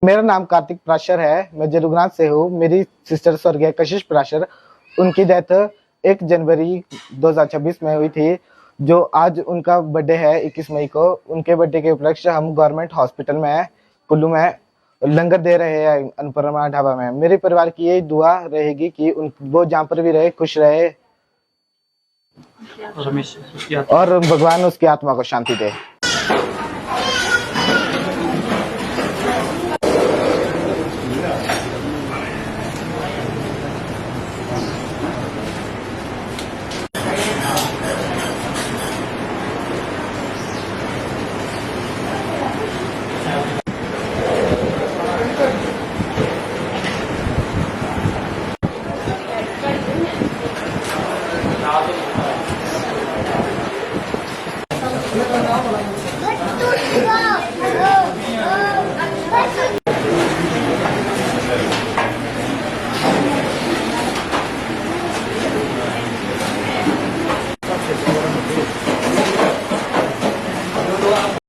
मेरा नाम कार्तिक प्राशर है। मैं जलुगनाथ से हूँ। मेरी सिस्टर स्वर्गीय कशिश प्राशर, उनकी डेथ 1 जनवरी 2026 में हुई थी। जो आज उनका बर्थडे है 21 मई को। उनके बर्थडे के उपलक्ष्य हम गवर्नमेंट हॉस्पिटल में कुल्लू में लंगर दे रहे हैं अन्नपूर्णा ढाबा में। मेरे परिवार की यही दुआ रहेगी कि वो जहाँ पर भी रहे खुश रहे और भगवान उसकी आत्मा को शांति दे।